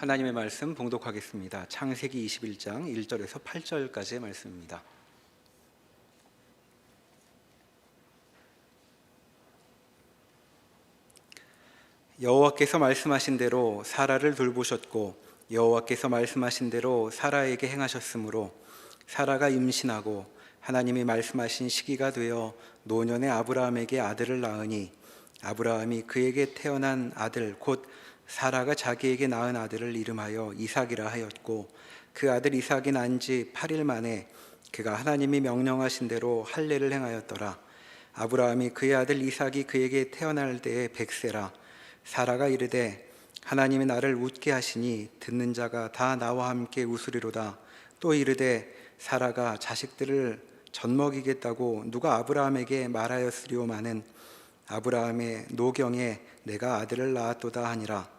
하나님의 말씀 봉독하겠습니다. 창세기 21장 1절에서 8절까지의 말씀입니다. 여호와께서 말씀하신 대로 사라를 돌보셨고 여호와께서 말씀하신 대로 사라에게 행하셨으므로 사라가 임신하고 하나님이 말씀하신 시기가 되어 노년의 아브라함에게 아들을 낳으니 아브라함이 그에게 태어난 아들 곧 사라가 자기에게 낳은 아들을 이름하여 이삭이라 하였고 그 아들 이삭이 난 지 8일 만에 그가 하나님이 명령하신 대로 할례를 행하였더라. 아브라함이 그의 아들 이삭이 그에게 태어날 때에 100세라. 사라가 이르되 하나님이 나를 웃게 하시니 듣는 자가 다 나와 함께 웃으리로다. 또 이르되 사라가 자식들을 젖먹이겠다고 누가 아브라함에게 말하였으리오마는 아브라함의 노경에 내가 아들을 낳았도다 하니라.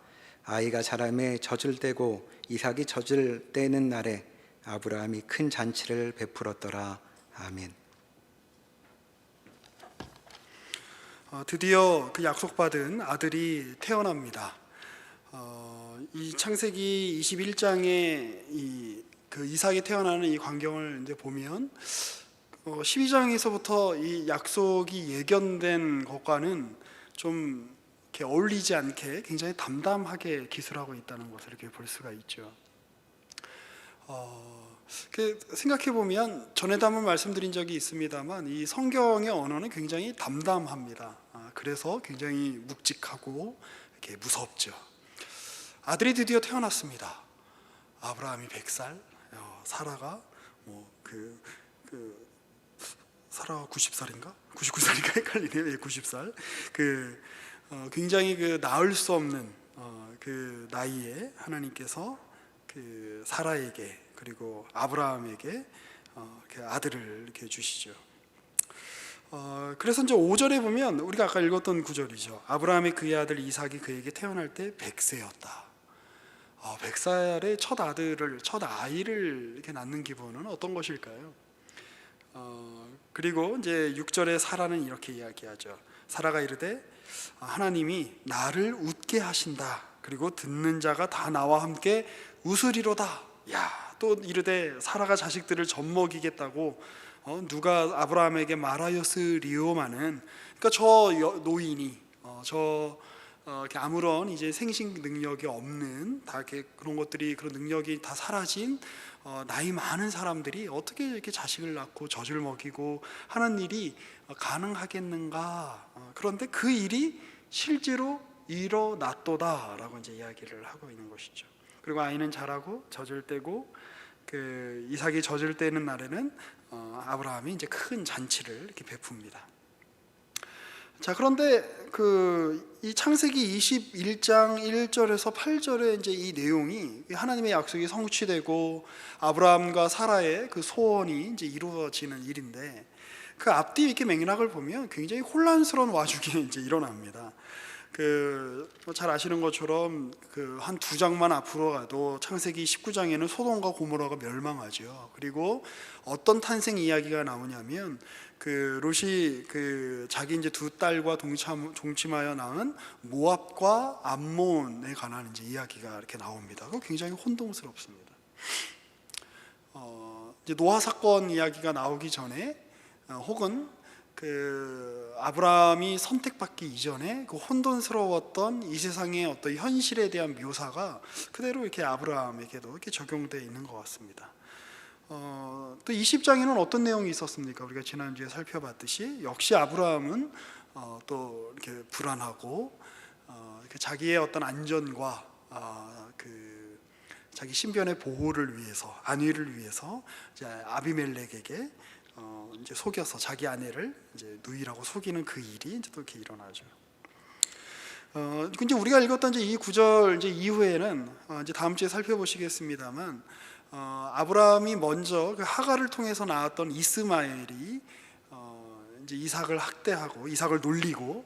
아이가 자라매 젖을 떼고 이삭이 젖을 떼는 날에 아브라함이 큰 잔치를 베풀었더라. 아멘. 드디어 그 약속받은 아들이 태어납니다. 이 창세기 21장에 그 이삭이 태어나는 이 광경을 이제 보면 12장에서부터 이 약속이 예견된 것과는 좀 이렇게 어울리지 않게 굉장히 담담하게 기술하고 있다는 것을 이렇게 볼 수가 있죠. 생각해 보면 전에도 한번 말씀드린 적이 있습니다만 이 성경의 언어는 굉장히 담담합니다. 그래서 굉장히 묵직하고 이렇게 무섭죠. 아들이 드디어 태어났습니다. 아브라함이 100살, 사라가 사라가 90살인가? 99살인가 헷갈리네요. 90살. 굉장히 낳을 수 없는 그 나이에 하나님께서 그 사라에게 그리고 아브라함에게 아들을 이렇게 주시죠. 그래서 이제 5절에 보면 우리가 아까 읽었던 구절이죠. 아브라함이 그의 아들 이삭이 그에게 태어날 때 100세였다. 100살의 첫 아이를 이렇게 낳는 기분은 어떤 것일까요? 그리고 이제 6절에 사라는 이렇게 이야기하죠. 사라가 이르되 하나님이 나를 웃게 하신다. 그리고 듣는 자가 다 나와 함께 웃으리로다. 또 이르되 사라가 자식들을 젖먹이겠다고 누가 아브라함에게 말하였으리오마는, 그러니까 저 노인이 아무런 이제 생식 능력이 없는 다 이렇게 그런 능력이 다 사라진 나이 많은 사람들이 어떻게 이렇게 자식을 낳고 젖을 먹이고 하는 일이 가능하겠는가? 그런데 그 일이 실제로 일어났도다라고 이제 이야기를 하고 있는 것이죠. 그리고 아이는 자라고 젖을 떼고 그 이삭이 젖을 떼는 날에는 아브라함이 이제 큰 잔치를 이렇게 베풉니다. 자, 그런데 이 창세기 21장 1절에서 8절에 이제 이 내용이 하나님의 약속이 성취되고 아브라함과 사라의 그 소원이 이제 이루어지는 일인데, 그 앞뒤 이렇게 맥락을 보면 굉장히 혼란스러운 와중에 이제 일어납니다. 잘 아시는 것처럼 한 2장만 앞으로 가도 창세기 19장에는 소돔과 고모라가 멸망하죠. 그리고 어떤 탄생 이야기가 나오냐면 롯이 자기 이제 두 딸과 동침하여 낳은 모압과 암몬에 관한 이제 이야기가 이렇게 나옵니다. 그거 굉장히 혼동스럽습니다. 이제 노아 사건 이야기가 나오기 전에 혹은 아브라함이 선택받기 이전에 그 혼돈스러웠던 이 세상의 어떤 현실에 대한 묘사가 그대로 이렇게 아브라함에게도 이렇게 적용되어 있는 것 같습니다. 또 20장에는 어떤 내용이 있었습니까? 우리가 지난주에 살펴봤듯이 역시 아브라함은 또 이렇게 불안하고 이렇게 자기의 어떤 안전과 자기 신변의 보호를 위해서, 안위를 위해서 이제 아비멜렉에게 이제 속여서 자기 아내를 이제 누이라고 속이는 그 일이 이제 또 이렇게 일어나죠. 근데 우리가 읽었던 이제 이 구절 이제 이후에는 이제 다음 주에 살펴보시겠습니다만, 아브라함이 먼저 그 하갈을 통해서 낳았던 이스마엘이 이제 이삭을 학대하고 이삭을 놀리고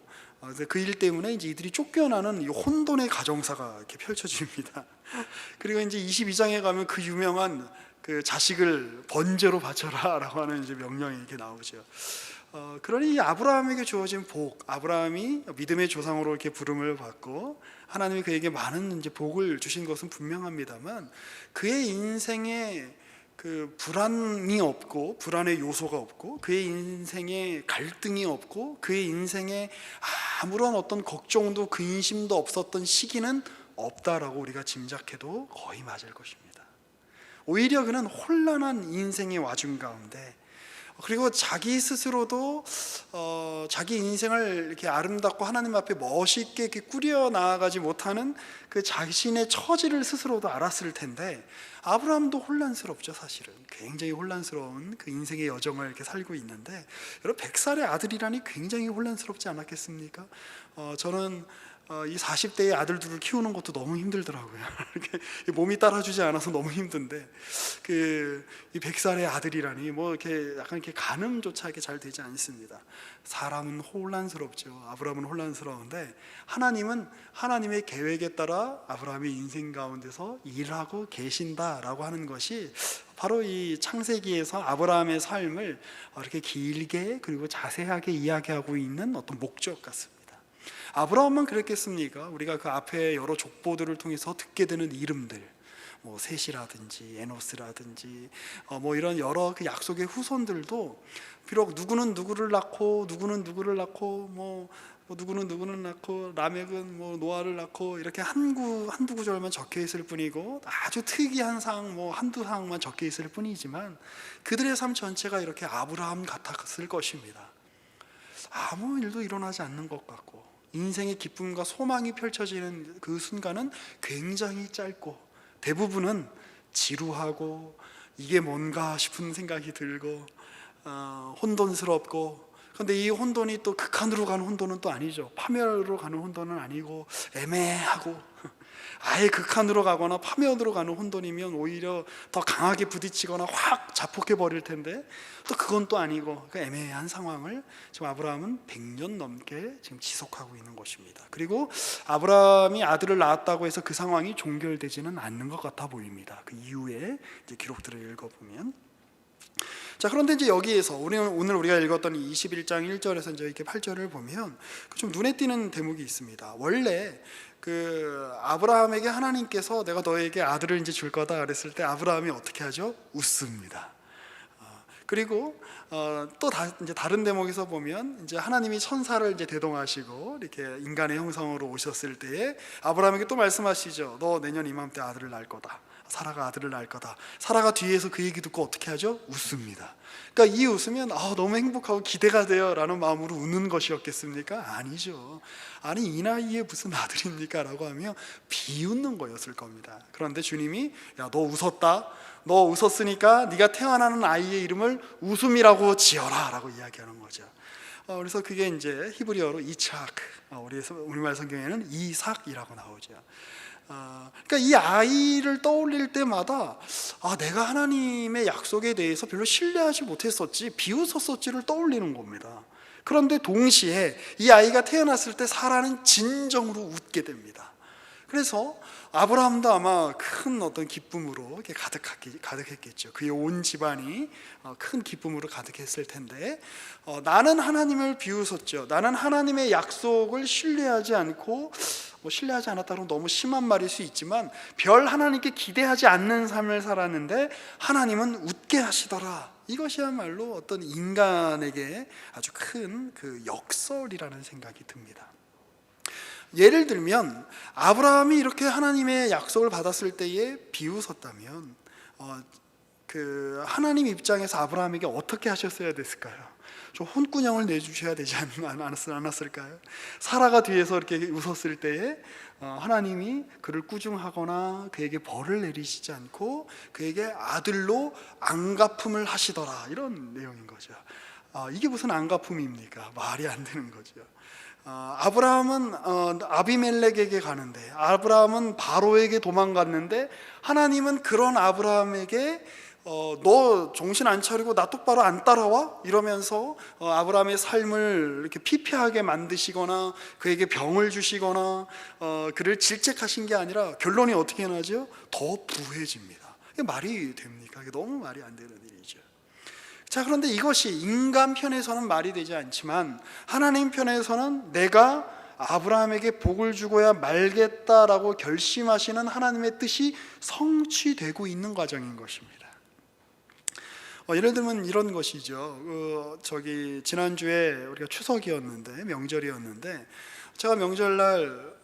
그 일 때문에 이제 이들이 쫓겨나는 이 혼돈의 가정사가 이렇게 펼쳐집니다. 그리고 이제 22장에 가면 그 유명한 그 자식을 번제로 바쳐라라고 하는 이제 명령이 이렇게 나오죠. 그러니 이 아브라함에게 주어진 복, 아브라함이 믿음의 조상으로 이렇게 부름을 받고 하나님이 그에게 많은 이제 복을 주신 것은 분명합니다만 그의 인생에 그 불안이 없고 불안의 요소가 없고 그의 인생에 갈등이 없고 그의 인생에 아무런 어떤 걱정도 근심도 없었던 시기는 없다라고 우리가 짐작해도 거의 맞을 것입니다. 오히려 그는 혼란한 인생의 와중 가운데 그리고 자기 스스로도 자기 인생을 이렇게 아름답고 하나님 앞에 멋있게 이렇게 꾸려 나아가지 못하는 그 자신의 처지를 스스로도 알았을 텐데 아브라함도 혼란스럽죠. 사실은 굉장히 혼란스러운 그 인생의 여정을 이렇게 살고 있는데 여러분 100살의 아들이라니 굉장히 혼란스럽지 않았겠습니까? 저는 이 40대의 아들들을 키우는 것도 너무 힘들더라고요. 이렇게 몸이 따라주지 않아서 너무 힘든데 이 100살의 아들이라니 뭐 이렇게 약간 이렇게 가늠조차 이렇게 잘 되지 않습니다. 사람은 혼란스럽죠. 아브라함은 혼란스러운데 하나님은 하나님의 계획에 따라 아브라함의 인생 가운데서 일하고 계신다라고 하는 것이 바로 이 창세기에서 아브라함의 삶을 이렇게 길게 그리고 자세하게 이야기하고 있는 어떤 목적 같습니다. 아브라함만 그랬겠습니까? 우리가 그 앞에 여러 족보들을 통해서 듣게 되는 이름들, 뭐 셋이라든지 에노스라든지 뭐 이런 여러 그 약속의 후손들도 비록 누구는 누구를 낳고 누구는 누구를 낳고 뭐 누구는 누구는 낳고 라멕은 뭐 노아를 낳고 이렇게 한두 구절만 적혀 있을 뿐이고 아주 특이한 상 뭐 한두 상만 적혀 있을 뿐이지만 그들의 삶 전체가 이렇게 아브라함 같았을 것입니다. 아무 일도 일어나지 않는 것 같고 인생의 기쁨과 소망이 펼쳐지는 그 순간은 굉장히 짧고 대부분은 지루하고 이게 뭔가 싶은 생각이 들고 혼돈스럽고 그런데 이 혼돈이 또 극한으로 가는 혼돈은 또 아니죠. 파멸으로 가는 혼돈은 아니고 애매하고 아예 극한으로 가거나 파멸으로 가는 혼돈이면 오히려 더 강하게 부딪히거나 확 자폭해 버릴 텐데 또 그건 또 아니고 그 애매한 상황을 지금 아브라함은 100년 넘게 지금 지속하고 있는 것입니다. 그리고 아브라함이 아들을 낳았다고 해서 그 상황이 종결되지는 않는 것 같아 보입니다. 그 이후에 이제 기록들을 읽어보면 자, 그런데 이제 여기에서 오늘 우리가 읽었던 21장 1절에서 이제 이렇게 8절을 보면 좀 눈에 띄는 대목이 있습니다. 원래 그 아브라함에게 하나님께서 내가 너에게 아들을 이제 줄 거다 그랬을 때 아브라함이 어떻게 하죠? 웃습니다. 그리고 또 이제 다른 대목에서 보면 이제 하나님이 천사를 이제 대동하시고 이렇게 인간의 형상으로 오셨을 때에 아브라함에게 또 말씀하시죠. 너 내년 이맘때 아들을 낳을 거다. 사라가 아들을 낳을 거다. 사라가 뒤에서 그 얘기 듣고 어떻게 하죠? 웃습니다. 그러니까 이 웃으면 너무 행복하고 기대가 돼요 라는 마음으로 웃는 것이었겠습니까? 아니죠. 아니 이 나이에 무슨 아들입니까? 라고 하며 비웃는 거였을 겁니다. 그런데 주님이 야, 너 웃었다. 너 웃었으니까 네가 태어나는 아이의 이름을 웃음이라고 지어라 라고 이야기하는 거죠. 그래서 그게 이제 히브리어로 이착, 우리말 성경에는 이삭이라고 나오죠. 그러니까 이 아이를 떠올릴 때마다 내가 하나님의 약속에 대해서 별로 신뢰하지 못했었지, 비웃었었지를 떠올리는 겁니다. 그런데 동시에 이 아이가 태어났을 때 사라는 진정으로 웃게 됩니다. 그래서 아브라함도 아마 큰 어떤 기쁨으로 이렇게 가득했겠죠. 그의 온 집안이 큰 기쁨으로 가득했을 텐데 나는 하나님을 비웃었죠. 나는 하나님의 약속을 신뢰하지 않고 신뢰하지 않았다고 너무 심한 말일 수 있지만 별 하나님께 기대하지 않는 삶을 살았는데 하나님은 웃게 하시더라. 이것이야말로 어떤 인간에게 아주 큰 그 역설이라는 생각이 듭니다. 예를 들면 아브라함이 이렇게 하나님의 약속을 받았을 때에 비웃었다면 그 하나님 입장에서 아브라함에게 어떻게 하셨어야 됐을까요? 좀 혼꾸녕을 내주셔야 되지 않았을까요? 사라가 뒤에서 이렇게 웃었을 때에 하나님이 그를 꾸중하거나 그에게 벌을 내리시지 않고 그에게 아들로 안갚음을 하시더라, 이런 내용인 거죠. 이게 무슨 안갚음입니까? 말이 안 되는 거죠. 아브라함은 아비멜렉에게 가는데, 아브라함은 바로에게 도망갔는데 하나님은 그런 아브라함에게 너 정신 안 차리고 나 똑바로 안 따라와? 이러면서 아브라함의 삶을 이렇게 피폐하게 만드시거나 그에게 병을 주시거나 그를 질책하신 게 아니라 결론이 어떻게 나죠? 더 부해집니다. 이게 말이 됩니까? 이게 너무 말이 안 되는 일이죠. 자, 그런데 이것이 인간 편에서는 말이 되지 않지만 하나님 편에서는 내가 아브라함에게 복을 주고야 말겠다라고 결심하시는 하나님의 뜻이 성취되고 있는 과정인 것입니다. 예를 들면 이런 것이죠. 지난주에 우리가 추석이었는데, 명절이었는데, 제가 명절날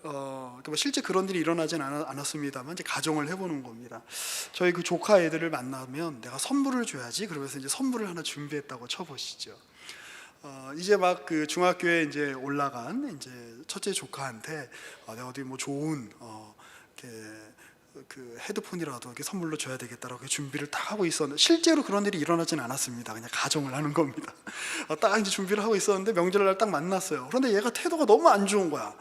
실제 그런 일이 일어나진 않았습니다만 이제 가정을 해보는 겁니다. 저희 그 조카 애들을 만나면 내가 선물을 줘야지, 그러면서 이제 선물을 하나 준비했다고 쳐보시죠. 이제 막 그 중학교에 이제 올라간 이제 첫째 조카한테 내가 어디 뭐 좋은 이렇게 그 헤드폰이라도 이렇게 선물로 줘야 되겠다라고 준비를 딱 하고 있었는데, 실제로 그런 일이 일어나진 않았습니다. 그냥 가정을 하는 겁니다. 딱 이제 준비를 하고 있었는데 명절날 딱 만났어요. 그런데 얘가 태도가 너무 안 좋은 거야.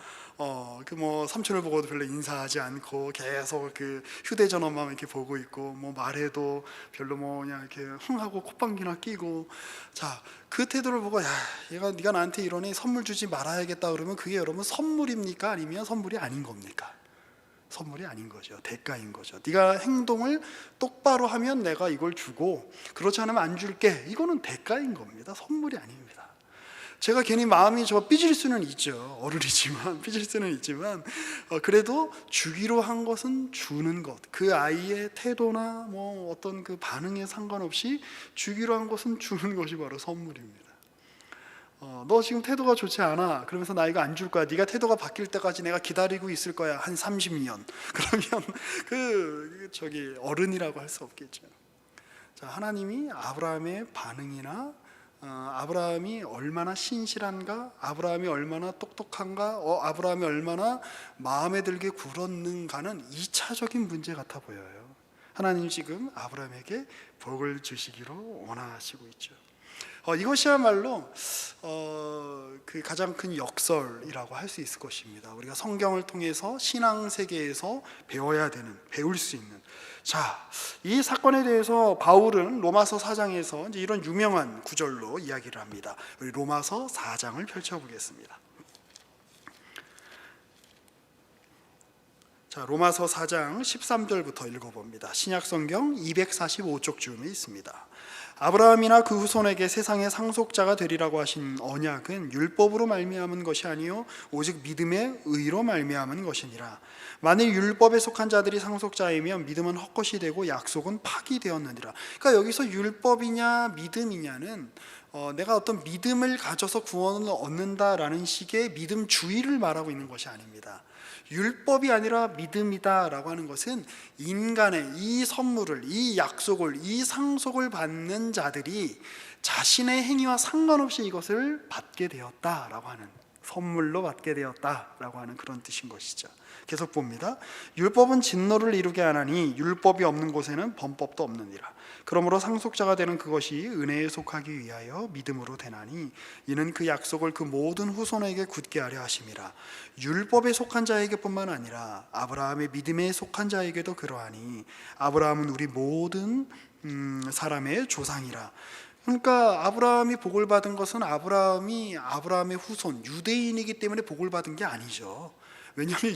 그 뭐 삼촌을 보고도 별로 인사하지 않고 계속 그 휴대전화만 이렇게 보고 있고, 뭐 말해도 별로 뭐 그냥 이렇게 흥하고 콧방귀나 끼고. 자, 그 태도를 보고 야, 얘가 네가 나한테 이러니 선물 주지 말아야겠다 그러면 그게 여러분 선물입니까? 아니면 선물이 아닌 겁니까? 선물이 아닌 거죠. 대가인 거죠. 네가 행동을 똑바로 하면 내가 이걸 주고, 그렇지 않으면 안 줄게. 이거는 대가인 겁니다. 선물이 아닙니다. 제가 괜히 마음이 삐질 수는 있죠. 어른이지만 삐질 수는 있지만 그래도 주기로 한 것은 주는 것. 그 아이의 태도나 뭐 어떤 그 반응에 상관없이 주기로 한 것은 주는 것이 바로 선물입니다. 너 지금 태도가 좋지 않아. 그러면서 나 이거 안 줄 거야. 네가 태도가 바뀔 때까지 내가 기다리고 있을 거야. 한 30년. 그러면 어른이라고 할 수 없겠죠. 자, 하나님이 아브라함의 반응이나 아브라함이 얼마나 신실한가, 아브라함이 얼마나 똑똑한가, 아브라함이 얼마나 마음에 들게 굴었는가는 2차적인 문제 같아 보여요. 하나님 지금 아브라함에게 복을 주시기로 원하시고 있죠. 이것이야말로 그 가장 큰 역설이라고 할 수 있을 것입니다. 우리가 성경을 통해서 신앙 세계에서 배울 수 있는. 자, 이 사건에 대해서 바울은 로마서 4장에서 이제 이런 유명한 구절로 이야기를 합니다. 우리 로마서 4장을 펼쳐보겠습니다. 자, 로마서 4장 13절부터 읽어봅니다. 신약성경 245쪽쯤에 있습니다. 아브라함이나 그 후손에게 세상의 상속자가 되리라고 하신 언약은 율법으로 말미암은 것이 아니요 오직 믿음의 의로 말미암은 것이니라. 만일 율법에 속한 자들이 상속자이면 믿음은 헛것이 되고 약속은 파기되었느니라. 그러니까 여기서 율법이냐 믿음이냐는 내가 어떤 믿음을 가져서 구원을 얻는다라는 식의 믿음주의를 말하고 있는 것이 아닙니다. 율법이 아니라 믿음이다라고 하는 것은 인간의 이 선물을, 이 약속을, 이 상속을 받는 자들이 자신의 행위와 상관없이 이것을 받게 되었다라고 하는, 선물로 받게 되었다라고 하는 그런 뜻인 것이죠. 계속 봅니다. 율법은 진노를 이루게 하나니 율법이 없는 곳에는 범법도 없느니라. 그러므로 상속자가 되는 그것이 은혜에 속하기 위하여 믿음으로 되나니 이는 그 약속을 그 모든 후손에게 굳게 하려 하심이라. 율법에 속한 자에게뿐만 아니라 아브라함의 믿음에 속한 자에게도 그러하니 아브라함은 우리 모든 사람의 조상이라. 그러니까 아브라함이 복을 받은 것은 아브라함의 후손 유대인이기 때문에 복을 받은 게 아니죠. 왜냐하면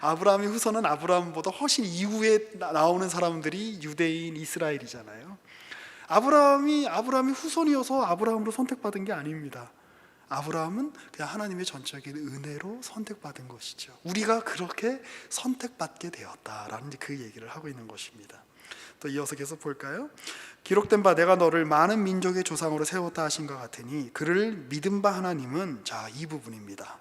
아브라함의 후손은 아브라함보다 훨씬 이후에 나오는 사람들이 유대인, 이스라엘이잖아요. 아브라함의 후손이어서 아브라함으로 선택받은 게 아닙니다. 아브라함은 그냥 하나님의 전적인 은혜로 선택받은 것이죠. 우리가 그렇게 선택받게 되었다라는 그 얘기를 하고 있는 것입니다. 또 이어서 계속 볼까요? 기록된 바 내가 너를 많은 민족의 조상으로 세웠다 하신 것 같으니 그를 믿은 바 하나님은, 자, 이 부분입니다.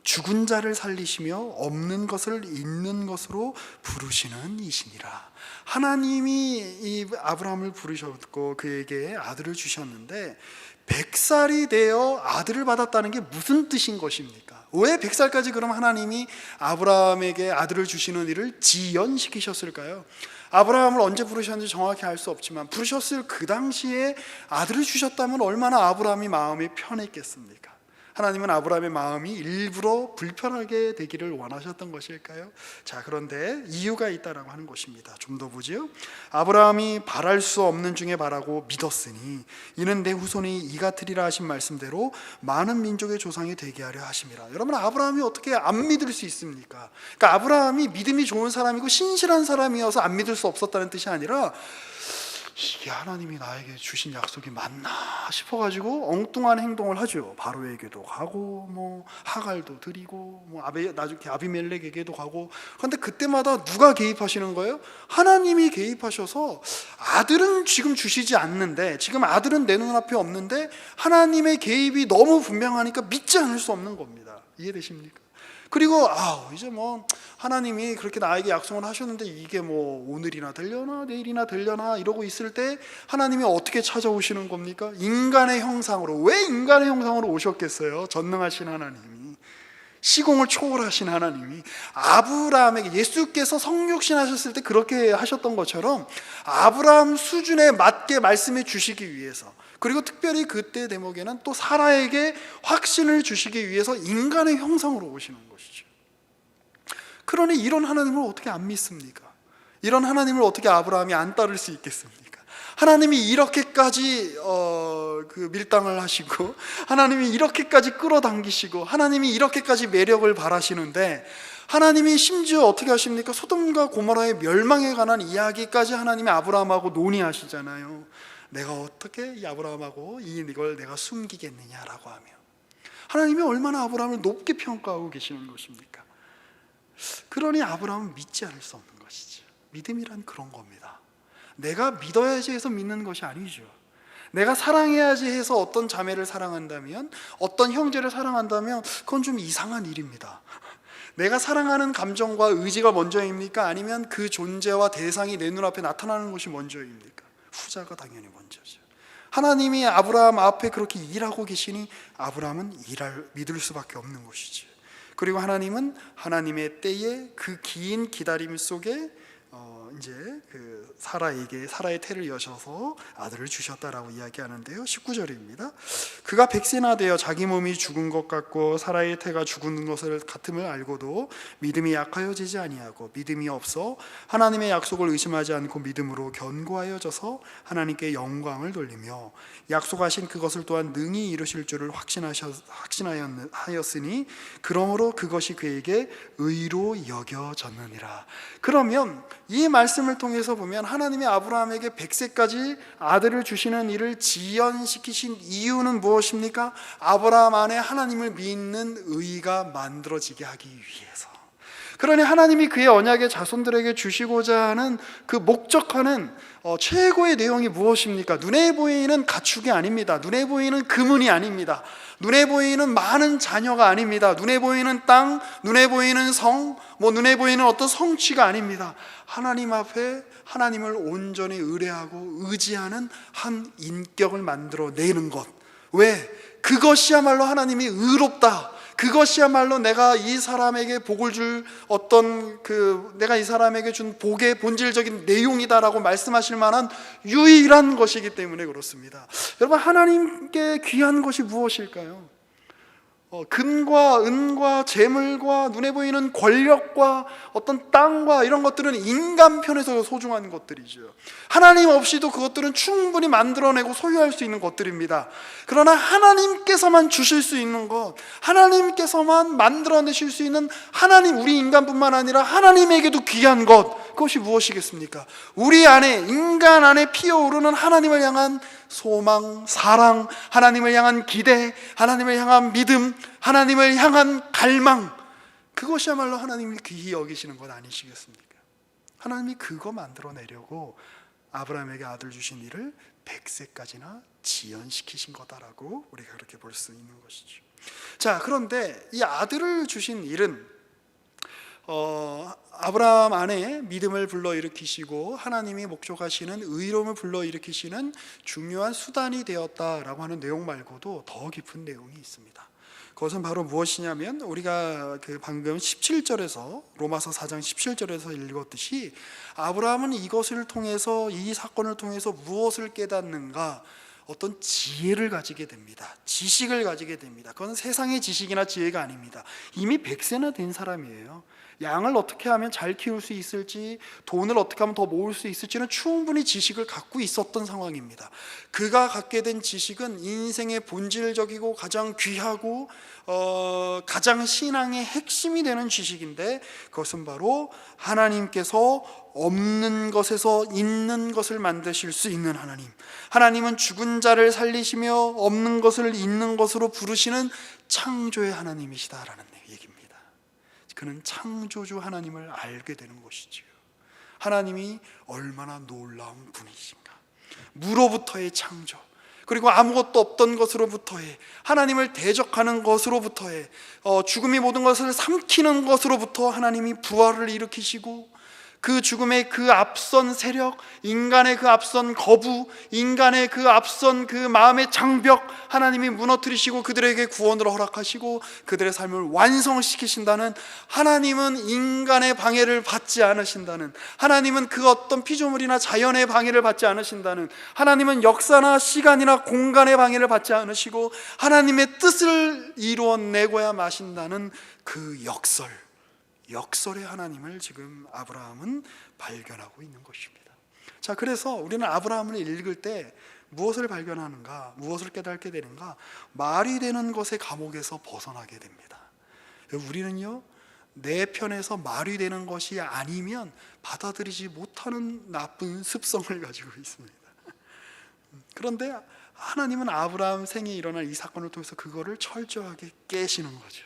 죽은 자를 살리시며 없는 것을 있는 것으로 부르시는 이시니라. 하나님이 이 아브라함을 부르셨고 그에게 아들을 주셨는데 100살이 되어 아들을 받았다는 게 무슨 뜻인 것입니까? 왜 100살까지 그럼 하나님이 아브라함에게 아들을 주시는 일을 지연시키셨을까요? 아브라함을 언제 부르셨는지 정확히 알 수 없지만 부르셨을 그 당시에 아들을 주셨다면 얼마나 아브라함이 마음이 편했겠습니까? 하나님은 아브라함의 마음이 일부러 불편하게 되기를 원하셨던 것일까요? 자, 그런데 이유가 있다라고 하는 것입니다. 좀 더 보죠. 아브라함이 바랄 수 없는 중에 바라고 믿었으니 이는 내 후손이 이 같으리라 하신 말씀대로 많은 민족의 조상이 되게 하려 하심이라. 여러분, 아브라함이 어떻게 안 믿을 수 있습니까? 그러니까 아브라함이 믿음이 좋은 사람이고 신실한 사람이어서 안 믿을 수 없었다는 뜻이 아니라 이게 하나님이 나에게 주신 약속이 맞나 싶어가지고 엉뚱한 행동을 하죠. 바로에게도 가고 뭐 하갈도 드리고 뭐 나중에 아비멜렉에게도 가고. 그런데 그때마다 누가 개입하시는 거예요? 하나님이 개입하셔서 아들은 지금 주시지 않는데, 지금 아들은 내 눈앞에 없는데 하나님의 개입이 너무 분명하니까 믿지 않을 수 없는 겁니다. 이해되십니까? 그리고 이제 뭐 하나님이 그렇게 나에게 약속을 하셨는데 이게 뭐 오늘이나 되려나 내일이나 되려나 이러고 있을 때 하나님이 어떻게 찾아오시는 겁니까? 인간의 형상으로. 왜 인간의 형상으로 오셨겠어요? 전능하신 하나님이, 시공을 초월하신 하나님이 아브라함에게, 예수께서 성육신 하셨을 때 그렇게 하셨던 것처럼 아브라함 수준에 맞게 말씀해 주시기 위해서, 그리고 특별히 그때 대목에는 또 사라에게 확신을 주시기 위해서 인간의 형상으로 오시는 것이죠. 그러니 이런 하나님을 어떻게 안 믿습니까? 이런 하나님을 어떻게 아브라함이 안 따를 수 있겠습니까? 하나님이 이렇게까지 밀당을 하시고, 하나님이 이렇게까지 끌어당기시고, 하나님이 이렇게까지 매력을 발하시는데, 하나님이 심지어 어떻게 하십니까? 소돔과 고모라의 멸망에 관한 이야기까지 하나님이 아브라함하고 논의하시잖아요. 내가 어떻게 이 아브라함하고 이걸 내가 숨기겠느냐라고 하며, 하나님이 얼마나 아브라함을 높게 평가하고 계시는 것입니까? 그러니 아브라함은 믿지 않을 수 없는 것이죠. 믿음이란 그런 겁니다. 내가 믿어야지 해서 믿는 것이 아니죠. 내가 사랑해야지 해서 어떤 자매를 사랑한다면, 어떤 형제를 사랑한다면 그건 좀 이상한 일입니다. 내가 사랑하는 감정과 의지가 먼저입니까? 아니면 그 존재와 대상이 내 눈앞에 나타나는 것이 먼저입니까? 후자가 당연히 먼저죠. 하나님이 아브라함 앞에 그렇게 일하고 계시니 아브라함은 믿을 수밖에 없는 것이죠. 그리고 하나님은 하나님의 때에 그 긴 기다림 속에 이제 그 사라의 태를 여셔서 아들을 주셨다라고 이야기하는데요. 19절입니다. 그가 100세나 되어 자기 몸이 죽은 것 같고 사라의 태가 죽은 것을 같음을 알고도 믿음이 약하여지지 아니하고 믿음이 없어 하나님의 약속을 의심하지 않고 믿음으로 견고하여져서 하나님께 영광을 돌리며 약속하신 그것을 또한 능히 이루실 줄을 확신하였으니 그러므로 그것이 그에게 의로 여겨졌느니라. 그러면 이 말씀을 통해서 보면 하나님이 아브라함에게 100세까지 아들을 주시는 일을 지연시키신 이유는 무엇입니까? 아브라함 안에 하나님을 믿는 의가 만들어지게 하기 위해서. 그러니 하나님이 그의 언약의 자손들에게 주시고자 하는 그 목적하는 최고의 내용이 무엇입니까? 눈에 보이는 가축이 아닙니다. 눈에 보이는 금은이 아닙니다. 눈에 보이는 많은 자녀가 아닙니다. 눈에 보이는 땅, 눈에 보이는 성, 눈에 보이는 어떤 성취가 아닙니다. 하나님 앞에 하나님을 온전히 의뢰하고 의지하는 한 인격을 만들어내는 것. 왜? 그것이야말로 하나님이 의롭다. 그것이야말로 내가 이 사람에게 복을 줄 내가 이 사람에게 준 복의 본질적인 내용이다라고 말씀하실 만한 유일한 것이기 때문에 그렇습니다. 여러분, 하나님께 귀한 것이 무엇일까요? 금과 은과 재물과 눈에 보이는 권력과 어떤 땅과 이런 것들은 인간 편에서 소중한 것들이죠. 하나님 없이도 그것들은 충분히 만들어내고 소유할 수 있는 것들입니다. 그러나 하나님께서만 주실 수 있는 것, 하나님께서만 만들어내실 수 있는 하나님, 우리 인간뿐만 아니라 하나님에게도 귀한 것, 그것이 무엇이겠습니까? 우리 안에, 인간 안에 피어오르는 하나님을 향한 소망, 사랑, 하나님을 향한 기대, 하나님을 향한 믿음, 하나님을 향한 갈망, 그것이야말로 하나님이 귀히 여기시는 것 아니시겠습니까? 하나님이 그거 만들어내려고 아브라함에게 아들 주신 일을 100세까지나 지연시키신 거다라고 우리가 그렇게 볼 수 있는 것이죠. 자, 그런데 이 아들을 주신 일은 아브라함 안에 믿음을 불러일으키시고 하나님이 목적하시는 의로움을 불러일으키시는 중요한 수단이 되었다라고 하는 내용 말고도 더 깊은 내용이 있습니다. 그것은 바로 무엇이냐면, 우리가 방금 17절에서, 로마서 4장 17절에서 읽었듯이 아브라함은 이것을 통해서, 이 사건을 통해서 무엇을 깨닫는가? 어떤 지혜를 가지게 됩니다. 지식을 가지게 됩니다. 그건 세상의 지식이나 지혜가 아닙니다. 이미 100세나 된 사람이에요. 양을 어떻게 하면 잘 키울 수 있을지, 돈을 어떻게 하면 더 모을 수 있을지는 충분히 지식을 갖고 있었던 상황입니다. 그가 갖게 된 지식은 인생의 본질적이고 가장 귀하고 가장 신앙의 핵심이 되는 지식인데, 그것은 바로 하나님께서 없는 것에서 있는 것을 만드실 수 있는 하나님, 하나님은 죽은 자를 살리시며 없는 것을 있는 것으로 부르시는 창조의 하나님이시다라는 얘기입니다. 그는 창조주 하나님을 알게 되는 것이지요. 하나님이 얼마나 놀라운 분이신가. 무로부터의 창조, 그리고 아무것도 없던 것으로부터의, 하나님을 대적하는 것으로부터의, 죽음이 모든 것을 삼키는 것으로부터 하나님이 부활을 일으키시고, 그 죽음의 그 앞선 세력, 인간의 그 앞선 거부, 인간의 그 앞선 그 마음의 장벽 하나님이 무너뜨리시고 그들에게 구원을 허락하시고 그들의 삶을 완성시키신다는, 하나님은 인간의 방해를 받지 않으신다는, 하나님은 그 어떤 피조물이나 자연의 방해를 받지 않으신다는, 하나님은 역사나 시간이나 공간의 방해를 받지 않으시고 하나님의 뜻을 이루어내고야 마신다는 그 역설의 하나님을 지금 아브라함은 발견하고 있는 것입니다. 자, 그래서 우리는 아브라함을 읽을 때 무엇을 발견하는가, 무엇을 깨닫게 되는가? 말이 되는 것의 감옥에서 벗어나게 됩니다. 우리는요, 내 편에서 말이 되는 것이 아니면 받아들이지 못하는 나쁜 습성을 가지고 있습니다. 그런데 하나님은 아브라함 생에 일어난 이 사건을 통해서 그거를 철저하게 깨시는 거죠.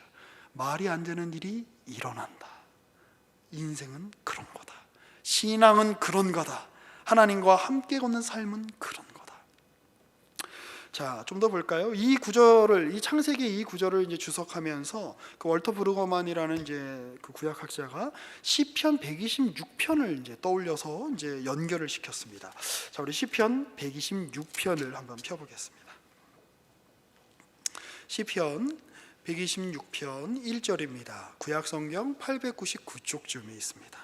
말이 안 되는 일이 일어난다. 인생은 그런 거다. 신앙은 그런 거다. 하나님과 함께 걷는 삶은 그런 거다. 자, 좀 더 볼까요? 이 구절을, 이 창세기 이 구절을 이제 주석하면서 그 월터 브루거만이라는 이제 그 구약학자가 시편 126편을 이제 떠올려서 이제 연결을 시켰습니다. 자, 우리 시편 126편을 한번 펴보겠습니다. 시편 126편 1절입니다. 구약성경 899쪽쯤에 있습니다.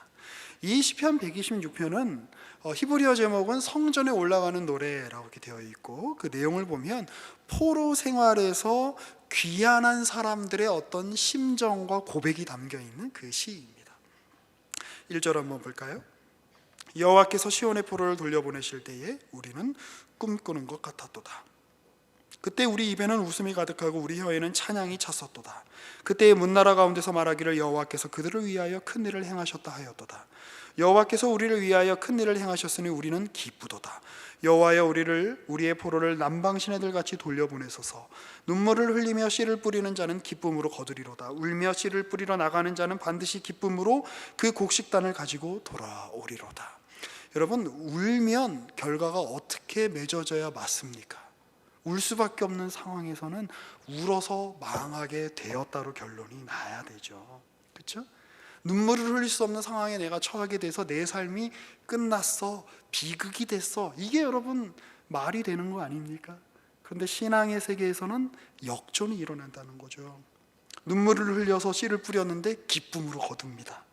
이 시편 126편은 히브리어 제목은 성전에 올라가는 노래라고 이렇게 되어 있고, 그 내용을 보면 포로 생활에서 귀환한 사람들의 어떤 심정과 고백이 담겨 있는 그 시입니다. 1절 한번 볼까요? 여호와께서 시온의 포로를 돌려보내실 때에 우리는 꿈꾸는 것 같았도다. 그때 우리 입에는 웃음이 가득하고 우리 혀에는 찬양이 찼었도다. 그때의 문나라 가운데서 말하기를 여호와께서 그들을 위하여 큰 일을 행하셨다 하였도다. 여호와께서 우리를 위하여 큰 일을 행하셨으니 우리는 기쁘도다. 여호와여, 우리의 포로를 남방 시내들 같이 돌려보내소서. 눈물을 흘리며 씨를 뿌리는 자는 기쁨으로 거두리로다. 울며 씨를 뿌리러 나가는 자는 반드시 기쁨으로 그 곡식단을 가지고 돌아오리로다. 여러분, 울면 결과가 어떻게 맺어져야 맞습니까? 울 수밖에 없는 상황에서는 울어서 망하게 되었다로 결론이 나야 되죠. 그렇죠? 눈물을 흘릴 수 없는 상황에 내가 처하게 돼서 내 삶이 끝났어, 비극이 됐어, 이게 여러분 말이 되는 거 아닙니까? 그런데 신앙의 세계에서는 역전이 일어난다는 거죠. 눈물을 흘려서 씨를 뿌렸는데 기쁨으로 거둡니다.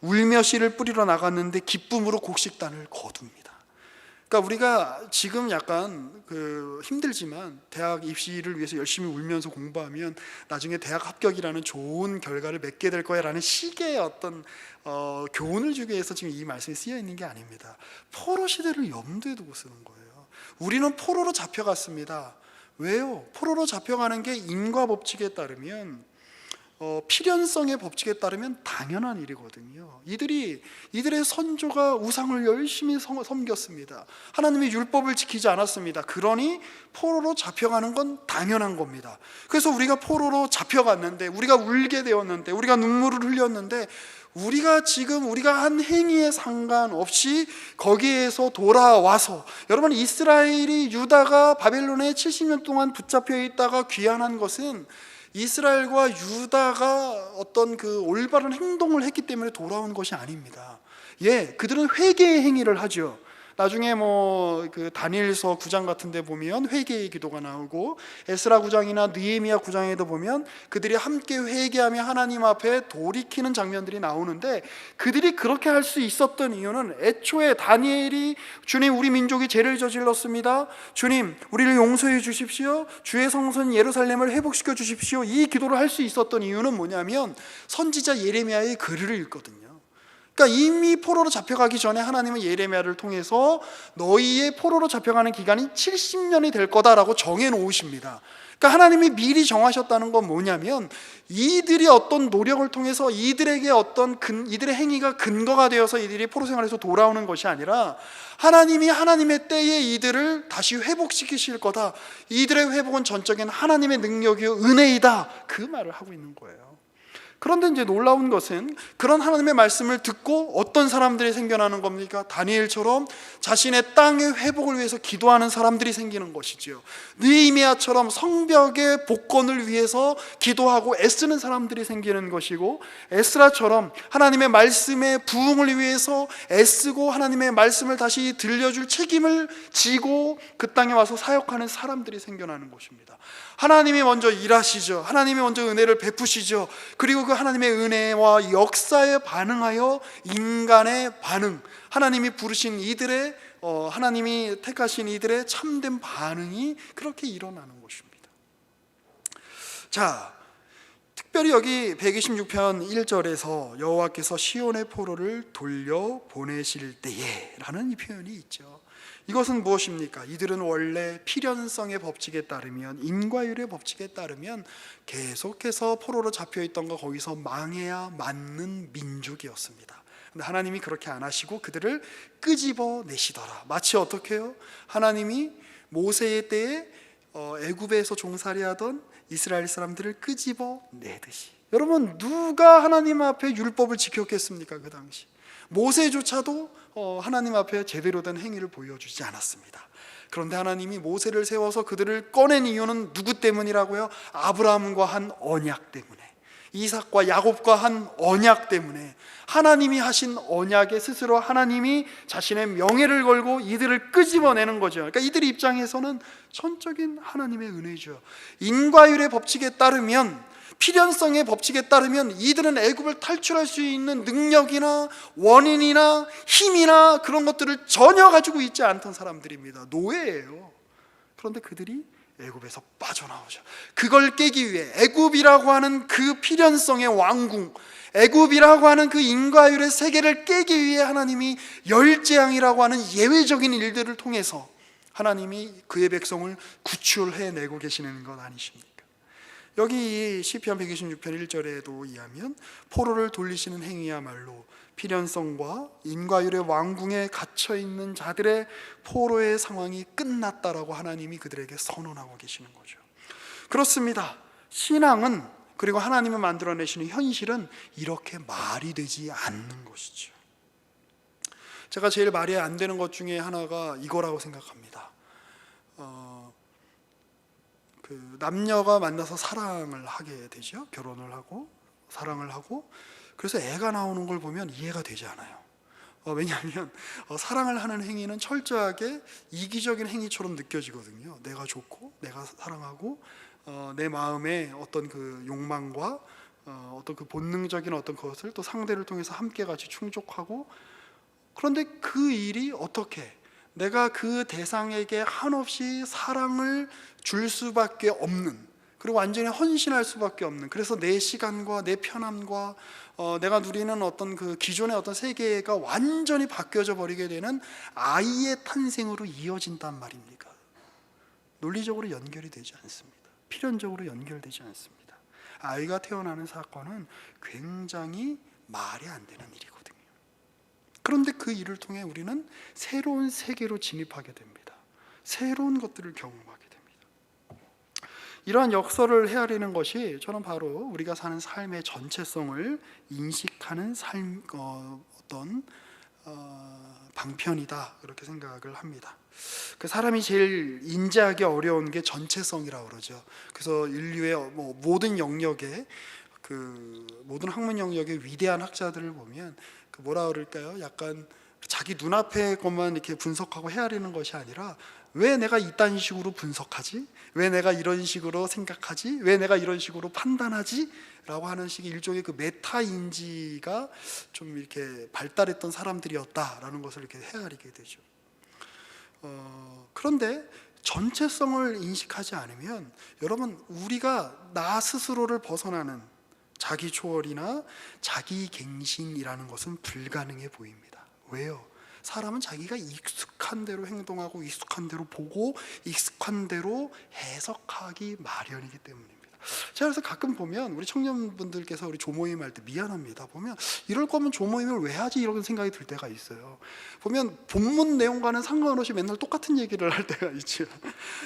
울며 씨를 뿌리러 나갔는데 기쁨으로 곡식단을 거둡니다. 그러니까 우리가 지금 약간 힘들지만 대학 입시를 위해서 열심히 울면서 공부하면 나중에 대학 합격이라는 좋은 결과를 맺게 될 거야 라는 식의 어떤 교훈을 주기 위해서 지금 이 말씀이 쓰여 있는 게 아닙니다. 포로 시대를 염두에 두고 쓰는 거예요. 우리는 포로로 잡혀갔습니다. 왜요? 포로로 잡혀가는 게 인과 법칙에 따르면, 필연성의 법칙에 따르면 당연한 일이거든요. 이들의 선조가 우상을 열심히 섬겼습니다. 하나님의 율법을 지키지 않았습니다. 그러니 포로로 잡혀가는 건 당연한 겁니다. 그래서 우리가 포로로 잡혀갔는데, 우리가 울게 되었는데, 우리가 눈물을 흘렸는데, 우리가 한 행위에 상관없이 거기에서 돌아와서, 여러분, 이스라엘이 유다가 바벨론에 70년 동안 붙잡혀 있다가 귀환한 것은 이스라엘과 유다가 어떤 그 올바른 행동을 했기 때문에 돌아온 것이 아닙니다. 그들은 회개의 행위를 하죠. 나중에 그 다니엘서 9장 같은 데 보면 회개의 기도가 나오고, 에스라 9장이나 느헤미야 9장에도 보면 그들이 함께 회개하며 하나님 앞에 돌이키는 장면들이 나오는데, 그들이 그렇게 할 수 있었던 이유는 애초에 다니엘이 주님, 우리 민족이 죄를 저질렀습니다, 주님 우리를 용서해 주십시오, 주의 성전 예루살렘을 회복시켜 주십시오, 이 기도를 할 수 있었던 이유는 뭐냐면 선지자 예레미야의 글을 읽거든요. 그러니까 이미 포로로 잡혀가기 전에 하나님은 예레미야를 통해서 너희의 포로로 잡혀가는 기간이 70년이 될 거다라고 정해 놓으십니다. 그러니까 하나님이 미리 정하셨다는 건 뭐냐면, 이들이 어떤 노력을 통해서 이들에게 이들의 행위가 근거가 되어서 이들이 포로 생활에서 돌아오는 것이 아니라, 하나님이 하나님의 때에 이들을 다시 회복시키실 거다, 이들의 회복은 전적인 하나님의 능력이요 은혜이다, 그 말을 하고 있는 거예요. 그런데 이제 놀라운 것은 그런 하나님의 말씀을 듣고 어떤 사람들이 생겨나는 겁니까? 다니엘처럼 자신의 땅의 회복을 위해서 기도하는 사람들이 생기는 것이지요. 느헤미야처럼 성벽의 복권을 위해서 기도하고 애쓰는 사람들이 생기는 것이고, 에스라처럼 하나님의 말씀의 부흥을 위해서 애쓰고 하나님의 말씀을 다시 들려줄 책임을 지고 그 땅에 와서 사역하는 사람들이 생겨나는 것입니다. 하나님이 먼저 일하시죠. 하나님이 먼저 은혜를 베푸시죠. 그리고 그 하나님의 은혜와 역사에 반응하여 인간의 반응, 하나님이 부르신 이들의 하나님이 택하신 이들의 참된 반응이 그렇게 일어나는 것입니다. 자, 특별히 여기 126편 1절에서 여호와께서 시온의 포로를 돌려보내실 때에 라는 이 표현이 있죠. 이것은 무엇입니까? 이들은 원래 필연성의 법칙에 따르면, 인과율의 법칙에 따르면 계속해서 포로로 잡혀있던 거 거기서 망해야 맞는 민족이었습니다. 근데 하나님이 그렇게 안 하시고 그들을 끄집어내시더라. 마치 어떻게 해요? 하나님이 모세의 때에 애굽에서 종살이하던 이스라엘 사람들을 끄집어내듯이. 여러분, 누가 하나님 앞에 율법을 지켰겠습니까? 그 당시 모세조차도 하나님 앞에 제대로 된 행위를 보여주지 않았습니다. 그런데 하나님이 모세를 세워서 그들을 꺼낸 이유는 누구 때문이라고요? 아브라함과 한 언약 때문에, 이삭과 야곱과 한 언약 때문에, 하나님이 하신 언약에 스스로 하나님이 자신의 명예를 걸고 이들을 끄집어내는 거죠. 그러니까 이들 입장에서는 전적인 하나님의 은혜죠. 인과율의 법칙에 따르면, 필연성의 법칙에 따르면 이들은 애굽을 탈출할 수 있는 능력이나 원인이나 힘이나 그런 것들을 전혀 가지고 있지 않던 사람들입니다. 노예예요. 그런데 그들이 애굽에서 빠져나오죠. 그걸 깨기 위해 애굽이라고 하는 그 필연성의 왕궁, 애굽이라고 하는 그 인과율의 세계를 깨기 위해 하나님이 열재앙이라고 하는 예외적인 일들을 통해서 하나님이 그의 백성을 구출해내고 계시는 것 아니십니까? 여기 이 시편 126편 1절에도 의하면 포로를 돌리시는 행위야말로 필연성과 인과율의 왕궁에 갇혀있는 자들의 포로의 상황이 끝났다라고 하나님이 그들에게 선언하고 계시는 거죠. 그렇습니다. 신앙은, 그리고 하나님이 만들어내시는 현실은 이렇게 말이 되지 않는 것이죠. 제가 제일 말이 안 되는 것 중에 하나가 이거라고 생각합니다. 남녀가 만나서 사랑을 하게 되죠. 결혼을 하고 사랑을 하고, 그래서 애가 나오는 걸 보면 이해가 되지 않아요. 왜냐하면 사랑을 하는 행위는 철저하게 이기적인 행위처럼 느껴지거든요. 내가 좋고 내가 사랑하고 내 마음의 어떤 그 욕망과 어떤 그 본능적인 어떤 것을 또 상대를 통해서 함께 같이 충족하고, 그런데 그 일이 어떻게 내가 그 대상에게 한없이 사랑을 줄 수밖에 없는, 그리고 완전히 헌신할 수밖에 없는, 그래서 내 시간과 내 편함과 내가 누리는 어떤 그 기존의 어떤 세계가 완전히 바뀌어져 버리게 되는 아이의 탄생으로 이어진단 말입니까? 논리적으로 연결이 되지 않습니다. 필연적으로 연결되지 않습니다. 아이가 태어나는 사건은 굉장히 말이 안 되는 일이거든요. 그런데 그 일을 통해 우리는 새로운 세계로 진입하게 됩니다. 새로운 것들을 경험하게 됩니다. 이러한 역설을 헤아리는 것이 저는 바로 우리가 사는 삶의 전체성을 인식하는 어떤 방편이다, 그렇게 생각을 합니다. 그 사람이 제일 인지하기 어려운 게 전체성이라고 그러죠. 그래서 인류의 모든 영역에, 모든 학문 영역의 위대한 학자들을 보면 뭐라 그럴까요? 약간 자기 눈앞의 것만 이렇게 분석하고 헤아리는 것이 아니라 왜 내가 이딴 식으로 분석하지? 왜 내가 이런 식으로 생각하지? 왜 내가 이런 식으로 판단하지? 라고 하는 식의 일종의 그 메타 인지가 좀 이렇게 발달했던 사람들이었다라는 것을 이렇게 헤아리게 되죠. 그런데 전체성을 인식하지 않으면 여러분, 우리가 나 스스로를 벗어나는 자기 초월이나 자기 갱신이라는 것은 불가능해 보입니다. 왜요? 사람은 자기가 익숙한 대로 행동하고 익숙한 대로 보고 익숙한 대로 해석하기 마련이기 때문입니다. 제가 그래서 가끔 보면 우리 청년분들께서 우리 조모임 할 때 미안합니다. 보면 이럴 거면 조모임을 왜 하지? 이런 생각이 들 때가 있어요. 보면 본문 내용과는 상관없이 맨날 똑같은 얘기를 할 때가 있죠.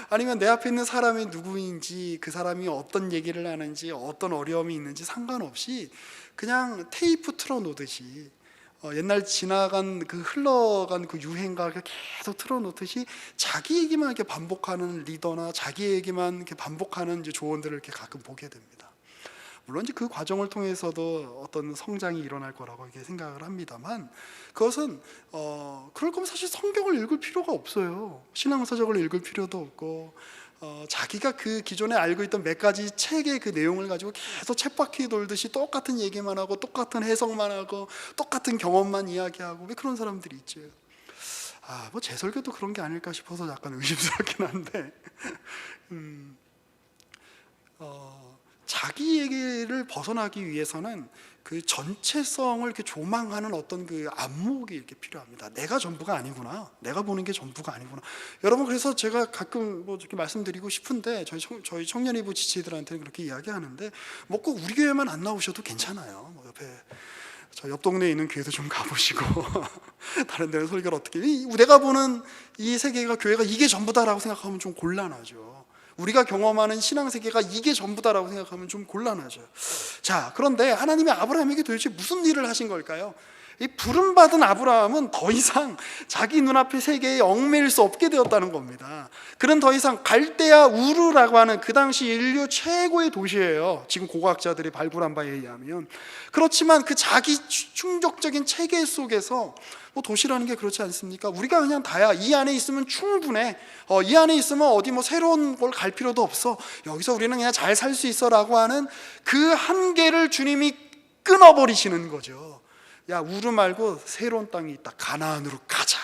아니면 내 앞에 있는 사람이 누구인지, 그 사람이 어떤 얘기를 하는지, 어떤 어려움이 있는지 상관없이 그냥 테이프 틀어놓듯이 옛날 지나간 그 흘러간 그 유행가 계속 틀어놓듯이 자기 얘기만 이렇게 반복하는 리더나 자기 얘기만 이렇게 반복하는 이제 조언들을 이렇게 가끔 보게 됩니다. 물론 이제 그 과정을 통해서도 어떤 성장이 일어날 거라고 이렇게 생각을 합니다만, 그것은 그럴 거면 사실 성경을 읽을 필요가 없어요. 신앙서적을 읽을 필요도 없고, 자기가 그 기존에 알고 있던 몇 가지 책의 그 내용을 가지고 계속 쳇바퀴 돌듯이 똑같은 얘기만 하고 똑같은 해석만 하고 똑같은 경험만 이야기하고, 왜 그런 사람들이 있죠. 뭐 제 설교도 그런 게 아닐까 싶어서 약간 의심스럽긴 한데 자기 얘기를 벗어나기 위해서는 그 전체성을 이렇게 조망하는 어떤 그 안목이 이렇게 필요합니다. 내가 전부가 아니구나. 내가 보는 게 전부가 아니구나. 여러분, 그래서 제가 가끔 뭐 이렇게 말씀드리고 싶은데, 저희 청년이부 지체들한테는 그렇게 이야기하는데, 뭐 꼭 우리 교회만 안 나오셔도 괜찮아요. 뭐 옆에 저 옆 동네에 있는 교회도 좀 가보시고 다른 데는 설교를 어떻게, 내가 보는 이 세계가, 교회가 이게 전부다라고 생각하면 좀 곤란하죠. 우리가 경험하는 신앙세계가 이게 전부다라고 생각하면 좀 곤란하죠. 자, 그런데 하나님이 아브라함에게 도대체 무슨 일을 하신 걸까요? 이 부름받은 아브라함은 더 이상 자기 눈앞의 세계에 얽매일 수 없게 되었다는 겁니다. 그는 더 이상 갈대아 우르라고 하는 그 당시 인류 최고의 도시예요. 지금 고고학자들이 발굴한 바에 의하면. 그렇지만 그 자기 충족적인 체계 속에서 뭐 도시라는 게 그렇지 않습니까? 우리가 그냥 다야. 이 안에 있으면 충분해. 이 안에 있으면 어디 뭐 새로운 걸 갈 필요도 없어. 여기서 우리는 그냥 잘 살 수 있어라고 하는 그 한계를 주님이 끊어버리시는 거죠. 야, 우르 말고 새로운 땅이 있다. 가나안으로 가자.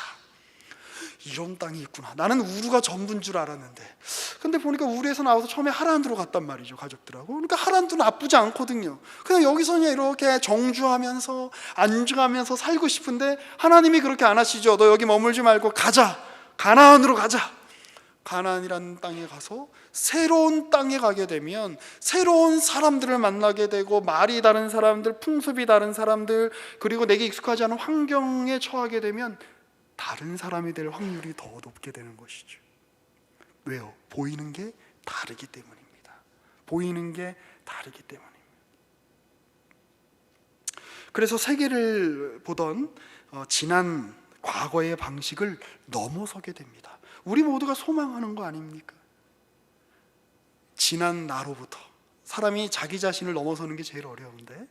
이런 땅이 있구나. 나는 우르가 전부인 줄 알았는데, 근데 보니까 우르에서 나와서 처음에 하란으로 갔단 말이죠, 가족들하고. 그러니까 하란도 나쁘지 않거든요. 그냥 여기서 그냥 이렇게 정주하면서 안주하면서 살고 싶은데 하나님이 그렇게 안 하시죠. 너 여기 머물지 말고 가자. 가나안으로 가자. 가나안이라는 땅에 가서 새로운 땅에 가게 되면 새로운 사람들을 만나게 되고, 말이 다른 사람들, 풍습이 다른 사람들, 그리고 내게 익숙하지 않은 환경에 처하게 되면 다른 사람이 될 확률이 더 높게 되는 것이죠. 왜요? 보이는 게 다르기 때문입니다. 보이는 게 다르기 때문입니다. 그래서 세계를 보던 지난 과거의 방식을 넘어서게 됩니다. 우리 모두가 소망하는 거 아닙니까? 지난 나로부터, 사람이 자기 자신을 넘어서는 게 제일 어려운데,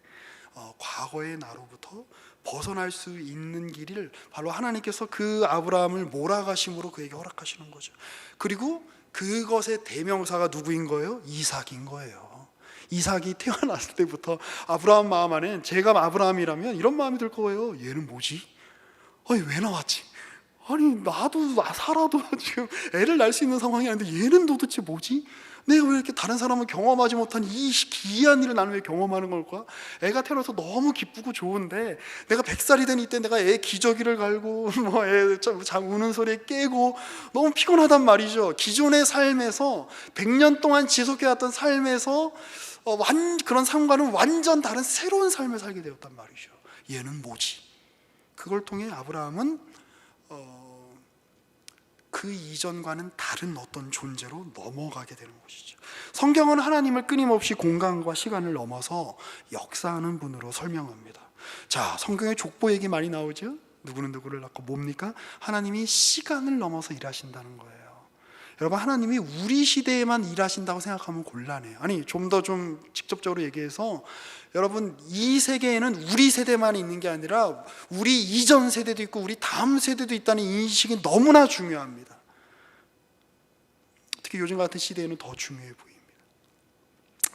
과거의 나로부터 벗어날 수 있는 길을 바로 하나님께서 그 아브라함을 몰아가심으로 그에게 허락하시는 거죠. 그리고 그것의 대명사가 누구인 거예요? 이삭인 거예요. 이삭이 태어났을 때부터 아브라함 마음 안에, 제가 아브라함이라면 이런 마음이 들 거예요. 얘는 뭐지? 아니, 왜 나왔지? 아니, 나도 살아도 지금 애를 낳을 수 있는 상황이 아닌데 얘는 도대체 뭐지? 내가 왜 이렇게 다른 사람은 경험하지 못한 이 기이한 일을 나는 왜 경험하는 걸까? 애가 태어나서 너무 기쁘고 좋은데, 내가 100살이 된 이때 내가 애 기저귀를 갈고 뭐 애 우는 소리에 깨고 너무 피곤하단 말이죠. 기존의 삶에서 100년 동안 지속해왔던 삶에서 그런 삶과는 완전 다른 새로운 삶을 살게 되었단 말이죠. 얘는 뭐지? 그걸 통해 아브라함은 그 이전과는 다른 어떤 존재로 넘어가게 되는 것이죠. 성경은 하나님을 끊임없이 공간과 시간을 넘어서 역사하는 분으로 설명합니다. 자, 성경에 족보 얘기 많이 나오죠? 누구는 누구를 낳고 뭡니까? 하나님이 시간을 넘어서 일하신다는 거예요. 여러분, 하나님이 우리 시대에만 일하신다고 생각하면 곤란해요. 아니, 좀 더 좀 직접적으로 얘기해서 여러분, 이 세계에는 우리 세대만 있는 게 아니라 우리 이전 세대도 있고 우리 다음 세대도 있다는 인식이 너무나 중요합니다. 특히 요즘 같은 시대에는 더 중요해 보입니다.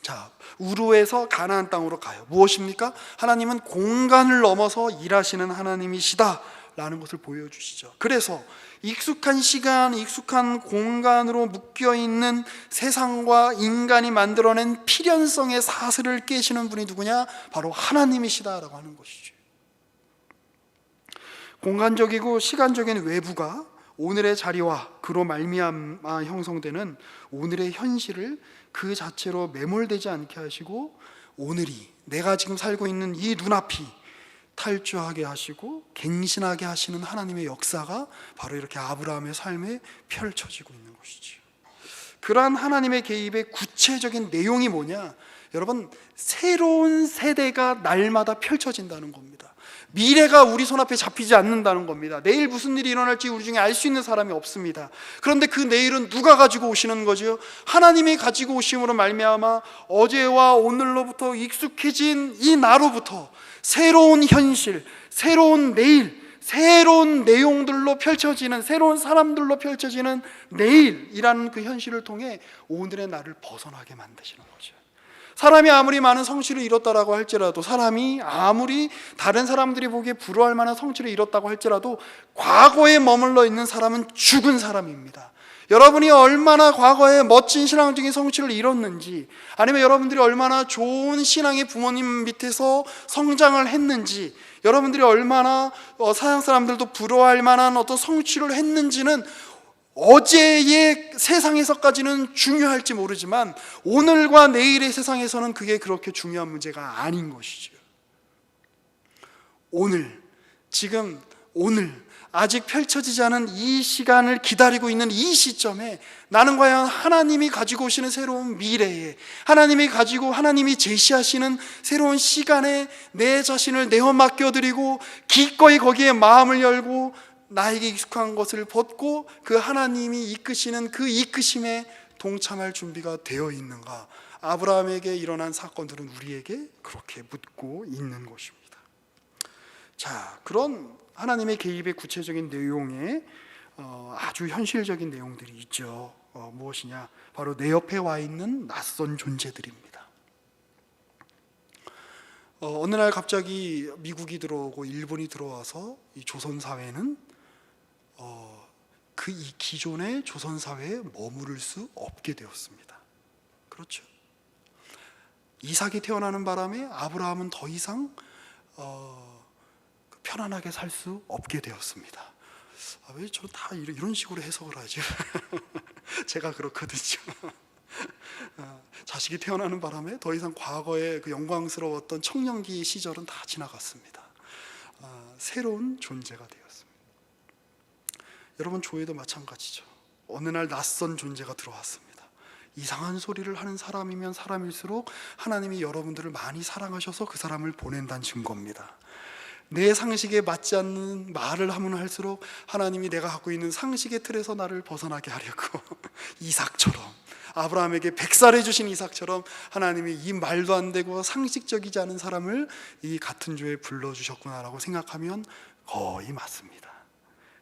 자, 우르에서 가나안 땅으로 가요. 무엇입니까? 하나님은 공간을 넘어서 일하시는 하나님이시다 라는 것을 보여주시죠. 그래서 익숙한 시간, 익숙한 공간으로 묶여있는 세상과 인간이 만들어낸 필연성의 사슬을 깨시는 분이 누구냐? 바로 하나님이시다라고 하는 것이죠. 공간적이고 시간적인 외부가 오늘의 자리와 그로 말미암아 형성되는 오늘의 현실을 그 자체로 매몰되지 않게 하시고, 오늘이 내가 지금 살고 있는 이 눈앞이 탈주하게 하시고 갱신하게 하시는 하나님의 역사가 바로 이렇게 아브라함의 삶에 펼쳐지고 있는 것이죠. 그러한 하나님의 개입의 구체적인 내용이 뭐냐? 여러분, 새로운 세대가 날마다 펼쳐진다는 겁니다. 미래가 우리 손앞에 잡히지 않는다는 겁니다. 내일 무슨 일이 일어날지 우리 중에 알 수 있는 사람이 없습니다. 그런데 그 내일은 누가 가지고 오시는 거죠? 하나님이 가지고 오심으로 말미암아 어제와 오늘로부터 익숙해진 이 나로부터 새로운 현실, 새로운 내일, 새로운 내용들로 펼쳐지는, 새로운 사람들로 펼쳐지는 내일이라는 그 현실을 통해 오늘의 나를 벗어나게 만드시는 거죠. 사람이 아무리 많은 성취를 이뤘다라고 할지라도, 사람이 아무리 다른 사람들이 보기에 부러워할 만한 성취를 이뤘다고 할지라도 과거에 머물러 있는 사람은 죽은 사람입니다. 여러분이 얼마나 과거에 멋진 신앙적인 성취를 이뤘는지, 아니면 여러분들이 얼마나 좋은 신앙의 부모님 밑에서 성장을 했는지, 여러분들이 얼마나 서양 사람들도 부러워할 만한 어떤 성취를 했는지는 어제의 세상에서까지는 중요할지 모르지만 오늘과 내일의 세상에서는 그게 그렇게 중요한 문제가 아닌 것이죠. 오늘, 지금 오늘 아직 펼쳐지지 않은 이 시간을 기다리고 있는 이 시점에 나는 과연 하나님이 가지고 오시는 새로운 미래에, 하나님이 제시하시는 새로운 시간에 내 자신을 내어 맡겨드리고 기꺼이 거기에 마음을 열고 나에게 익숙한 것을 벗고 그 하나님이 이끄시는 그 이끄심에 동참할 준비가 되어 있는가? 아브라함에게 일어난 사건들은 우리에게 그렇게 묻고 있는 것입니다. 자, 그런 하나님의 개입의 구체적인 내용에 아주 현실적인 내용들이 있죠. 무엇이냐? 바로 내 옆에 와 있는 낯선 존재들입니다. 어느 날 갑자기 미국이 들어오고 일본이 들어와서 이 조선 사회는 그 이 기존의 조선 사회에 머무를 수 없게 되었습니다. 그렇죠. 이삭이 태어나는 바람에 아브라함은 더 이상 편안하게 살 수 없게 되었습니다. 왜 저 다 이런 식으로 해석을 하죠? 제가 그렇거든요. 자식이 태어나는 바람에 더 이상 과거의 그 영광스러웠던 청년기 시절은 다 지나갔습니다. 새로운 존재가 되었습니다. 여러분, 교회도 마찬가지죠. 어느 날 낯선 존재가 들어왔습니다. 이상한 소리를 하는 사람이면 사람일수록 하나님이 여러분들을 많이 사랑하셔서 그 사람을 보낸다는 증거입니다. 내 상식에 맞지 않는 말을 하면 할수록 하나님이 내가 갖고 있는 상식의 틀에서 나를 벗어나게 하려고 이삭처럼, 아브라함에게 100살해 주신 이삭처럼 하나님이 이 말도 안 되고 상식적이지 않은 사람을 이 같은 조에 불러주셨구나라고 생각하면 거의 맞습니다.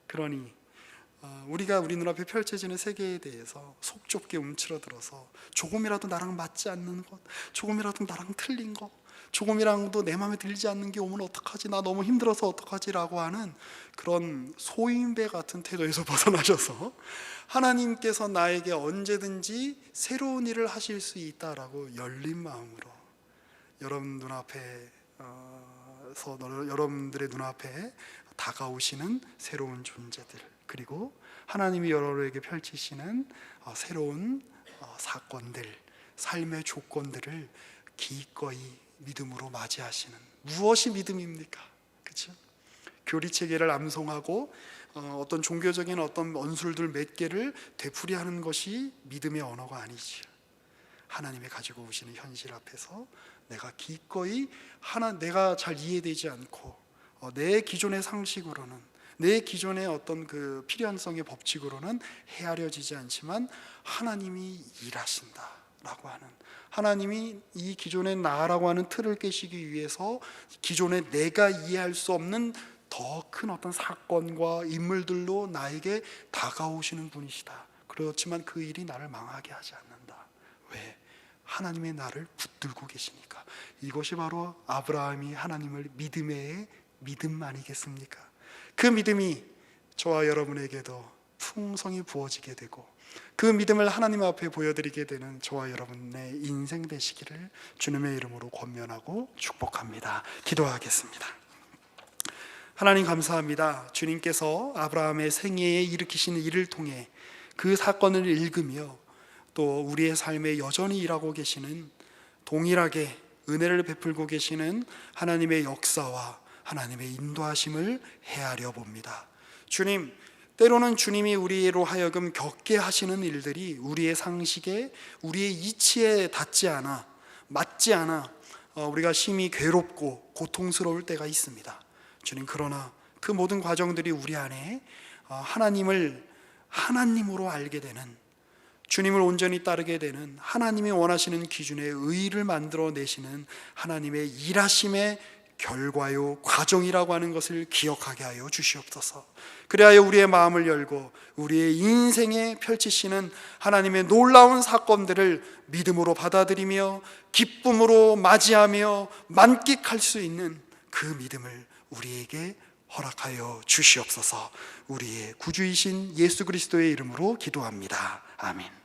그러니 우리가 우리 눈앞에 펼쳐지는 세계에 대해서 속 좁게 움츠러들어서 조금이라도 나랑 맞지 않는 것, 조금이라도 나랑 틀린 것, 조금이라도 내 마음에 들지 않는 게 오면 어떡하지, 나 너무 힘들어서 어떡하지 라고 하는 그런 소인배 같은 태도에서 벗어나셔서 하나님께서 나에게 언제든지 새로운 일을 하실 수 있다라고 열린 마음으로 여러분 눈앞에 여러분들의 눈앞에 다가오시는 새로운 존재들, 그리고 하나님이 여러분에게 펼치시는 새로운 사건들, 삶의 조건들을 기꺼이 믿음으로 맞이하시는, 무엇이 믿음입니까? 그렇죠? 교리체계를 암송하고 어떤 종교적인 어떤 언술들 몇 개를 되풀이하는 것이 믿음의 언어가 아니죠. 하나님이 가지고 오시는 현실 앞에서 내가 기꺼이 내가 잘 이해되지 않고 내 기존의 상식으로는, 내 기존의 어떤 그 필연성의 법칙으로는 헤아려지지 않지만 하나님이 일하신다라고 하는, 하나님이 이 기존의 나라고 하는 틀을 깨시기 위해서 기존의 내가 이해할 수 없는 더 큰 어떤 사건과 인물들로 나에게 다가오시는 분이시다. 그렇지만 그 일이 나를 망하게 하지 않는다. 왜? 하나님의 나를 붙들고 계시니까. 이것이 바로 아브라함이 하나님을 믿음의 믿음 아니겠습니까? 그 믿음이 저와 여러분에게도 풍성히 부어지게 되고 그 믿음을 하나님 앞에 보여드리게 되는 저와 여러분의 인생 되시기를 주님의 이름으로 권면하고 축복합니다. 기도하겠습니다. 하나님 감사합니다. 주님께서 아브라함의 생애에 일으키신 일을 통해 그 사건을 읽으며 또 우리의 삶에 여전히 일하고 계시는, 동일하게 은혜를 베풀고 계시는 하나님의 역사와 하나님의 인도하심을 헤아려 봅니다. 주님, 때로는 주님이 우리로 하여금 겪게 하시는 일들이 우리의 상식에, 우리의 이치에 닿지 않아, 맞지 않아 우리가 심히 괴롭고 고통스러울 때가 있습니다. 주님, 그러나 그 모든 과정들이 우리 안에 하나님을 하나님으로 알게 되는, 주님을 온전히 따르게 되는, 하나님이 원하시는 기준의 의를 만들어내시는 하나님의 일하심의 결과요, 과정이라고 하는 것을 기억하게 하여 주시옵소서. 그리하여 우리의 마음을 열고 우리의 인생에 펼치시는 하나님의 놀라운 사건들을 믿음으로 받아들이며 기쁨으로 맞이하며 만끽할 수 있는 그 믿음을 우리에게 허락하여 주시옵소서. 우리의 구주이신 예수 그리스도의 이름으로 기도합니다. 아멘.